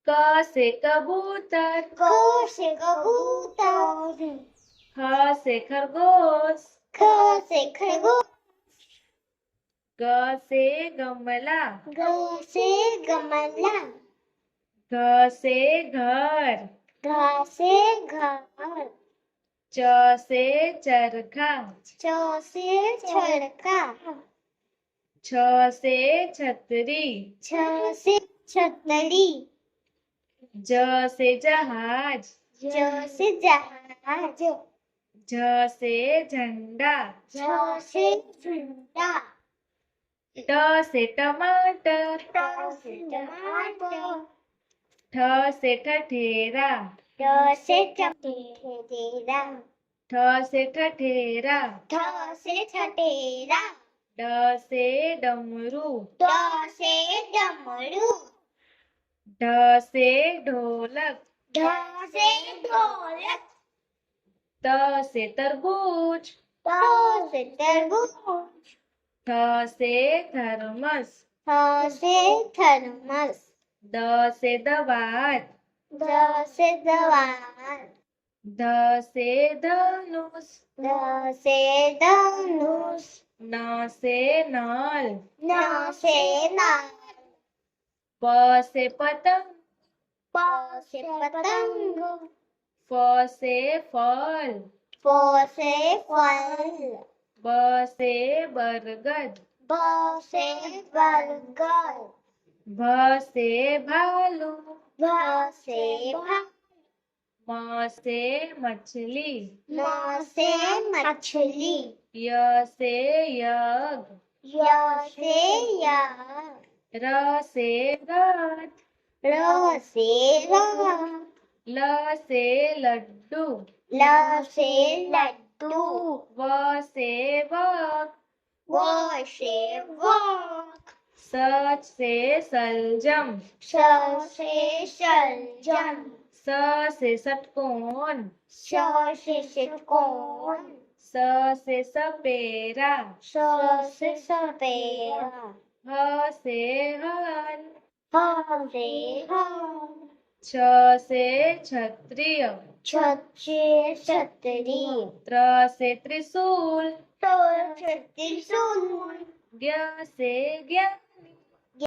क से कबूतर, क से कबूतर, ख से खरगोश, ख से खरगोश, ग से गमला, ग से गमला, घ से घर, घ से घर, च से चरखा, च से चरखा, छ से छतरी, छ से छतरी, ज से जहाज, ज से जहाज, झ से झंडा, झ से झंडा, ट से टमाटर, ट से टमाटर, ठ से ठठेरा, ठ से ठठेरा, ठ से ठठेरा, ठ से ठठेरा, ड से डमरू, ड से डमरू, ढ से ढोलक, ढ से ढोलक, त से तरबूज, त से तरबूज, थ से थर्मस, थ से थर्मस, द से दवात, द से दवात, ध से धनुष, ध से धनुष, न से नल, न से नल, प से पतंग, प से पतंग, फ से फल, फ से फल, ब से बरगद, ब से बरगद, भ से भालू, भ से भालू, म से मछली, म से मछली, य से यज्ञ, य से यज्ञ, र से रथ, र से रथ, ल से लड्डू, ल से लड्डू, व से वक, व से वक, स से सलजम, स से सलजम, स से षटकोण, स से षटकोण, स से सपेरा, स से सपेरा, ह से हल, ह से हल, छ से क्षत्रिय, छ से छतरी, त्र से त्रिशूल, ट से त्रिशूल, ज्ञ से ज्ञान,